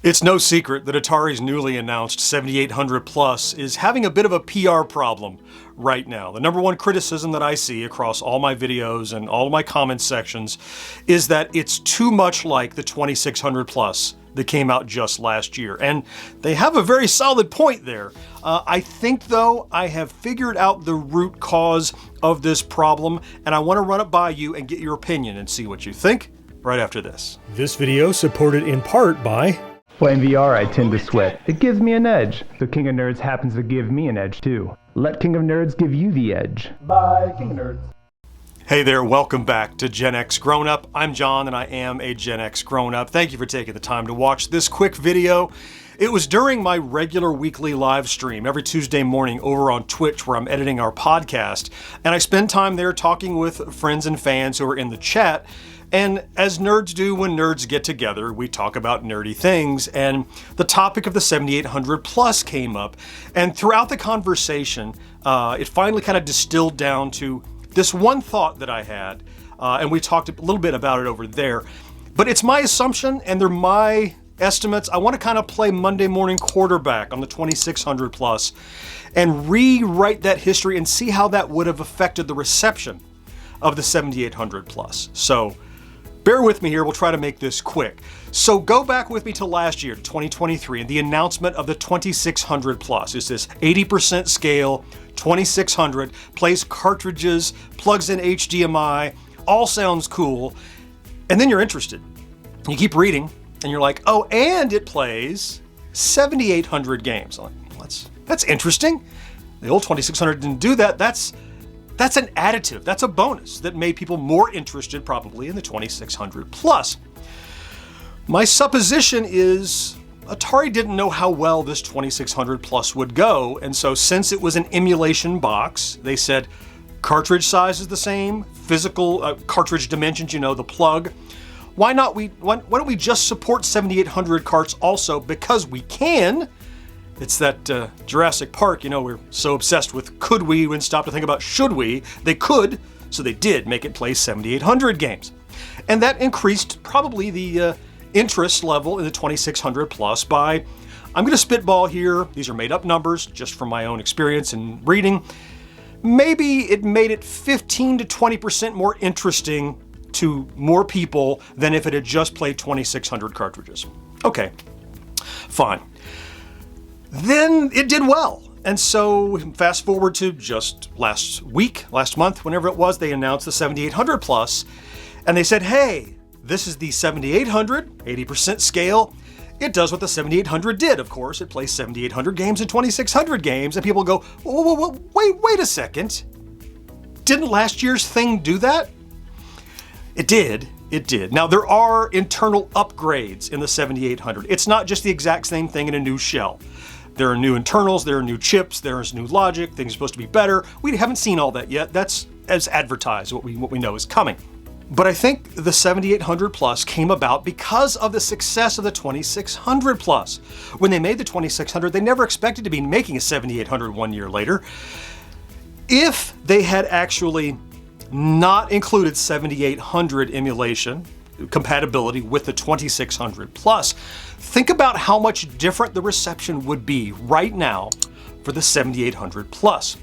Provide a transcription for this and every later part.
It's no secret that Atari's newly announced 7800 Plus is having a bit of a PR problem right now. The number one criticism that I see across all my videos and all of my comment sections is that it's too much like the 2600 Plus that came out just last year. And they have a very solid point there. I think, though, I have figured out the root cause of this problem, and I want to run it by you and get your opinion and see what you think right after this. This video supported in part by... Playing VR, I tend to sweat. It gives me an edge. So King of Nerds happens to give me an edge too. Let King of Nerds give you the edge. Bye, King of Nerds. Hey there, welcome back to GenXGrownUp. I'm John and I am a GenXGrownUp. Thank you for taking the time to watch this quick video. It was during my regular weekly live stream every Tuesday morning over on Twitch where I'm editing our podcast, and I spend time there talking with friends and fans who are in the chat. And as nerds do when nerds get together, we talk about nerdy things, and the topic of the 7800 Plus came up. And throughout the conversation, it finally kind of distilled down to this one thought that I had, and we talked a little bit about it over there. But it's my assumption, and they're my estimates. I want to kind of play Monday morning quarterback on the 2600 Plus and rewrite that history and see how that would have affected the reception of the 7800 Plus. So bear with me here, we'll try to make this quick. So go back with me to last year, 2023, and the announcement of the 2600 Plus. It's this 80% scale, 2600, plays cartridges, plugs in HDMI, all sounds cool, and then you're interested. You keep reading, and you're like, oh, and it plays 7800 games. I'm like, well, that's interesting. The old 2600 didn't do that. That's an additive, that's a bonus that made people more interested probably in the 2600 Plus. My supposition is Atari didn't know how well this 2600 Plus would go, and so since it was an emulation box, they said cartridge size is the same, physical cartridge dimensions, you know, the plug. Why don't we just support 7800 carts also, because we can? It's that Jurassic Park, you know, we're so obsessed with could we and stop to think about should we. They could, so they did make it play 7800 games. And that increased probably the interest level in the 2600 Plus by, I'm going to spitball here, these are made up numbers just from my own experience and reading, maybe it made it 15 to 20% more interesting to more people than if it had just played 2600 cartridges. Okay, fine. Then it did well. And so fast forward to just last month, whenever it was, they announced the 7800 Plus, and they said, hey, this is the 7800, 80% scale. It does what the 7800 did, of course. It plays 7800 games and 2600 games, and people go, whoa, wait a second. Didn't last year's thing do that? It did. Now, there are internal upgrades in the 7800. It's not just the exact same thing in a new shell. There are new internals, there are new chips, there is new logic, things are supposed to be better. We haven't seen all that yet. That's as advertised, what we know is coming. But I think the 7800 Plus came about because of the success of the 2600 Plus. When they made the 2600, they never expected to be making a 7800 1 year later. If they had actually not included 7800 emulation compatibility with the 2600 Plus, think about how much different the reception would be right now for the 7800 Plus.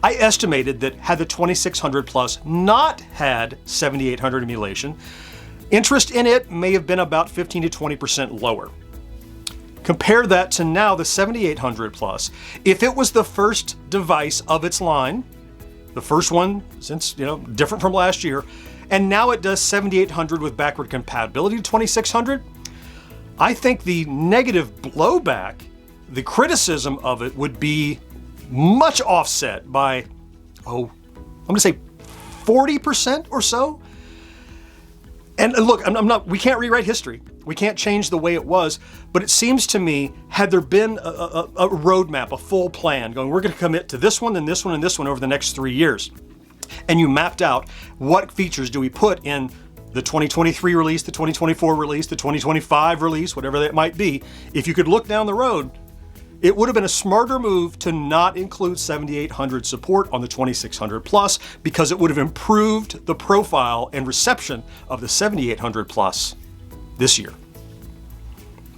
I estimated that had the 2600 Plus not had 7800 emulation, interest in it may have been about 15 to 20% lower. Compare that to now the 7800 Plus. If it was the first device of its line, the first one since, different from last year, and now it does 7800 with backward compatibility to 2600, I think the negative blowback, the criticism of it would be much offset by, I'm gonna say 40% or so. And look, we can't rewrite history. We can't change the way it was, but it seems to me, had there been a roadmap, a full plan going, we're gonna commit to this one, then this one, and this one over the next 3 years, and you mapped out what features do we put in the 2023 release, the 2024 release, the 2025 release, whatever that might be, if you could look down the road, it would have been a smarter move to not include 7800 support on the 2600 Plus, because it would have improved the profile and reception of the 7800 Plus this year.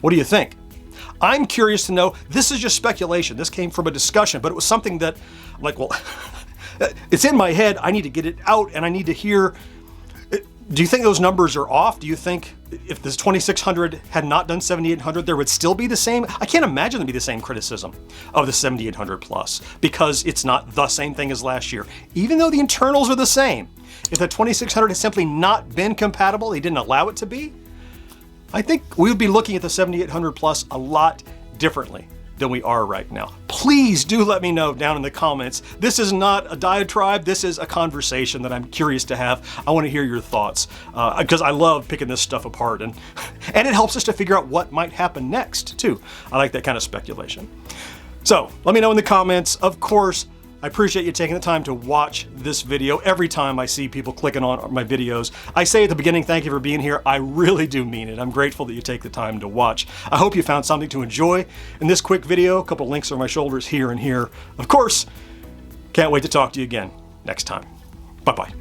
What do you think? I'm curious to know, this is just speculation. This came from a discussion, but it was something that, like, well, it's in my head. I need to get it out and I need to hear. Do you think those numbers are off? Do you think if this 2600 had not done 7800, there would still be the same? I can't imagine there'd be the same criticism of the 7800 plus because it's not the same thing as last year, even though the internals are the same. If the 2600 had simply not been compatible, they didn't allow it to be, I think we would be looking at the 7800 plus a lot differently than we are right now. Please do let me know down in the comments. This is not a diatribe, this is a conversation that I'm curious to have. I want to hear your thoughts because I love picking this stuff apart and it helps us to figure out what might happen next too. I like that kind of speculation. So let me know in the comments. Of course, I appreciate you taking the time to watch this video. Every time I see people clicking on my videos, I say at the beginning, thank you for being here. I really do mean it. I'm grateful that you take the time to watch. I hope you found something to enjoy in this quick video. A couple links on my shoulders here and here. Of course, can't wait to talk to you again next time. Bye-bye.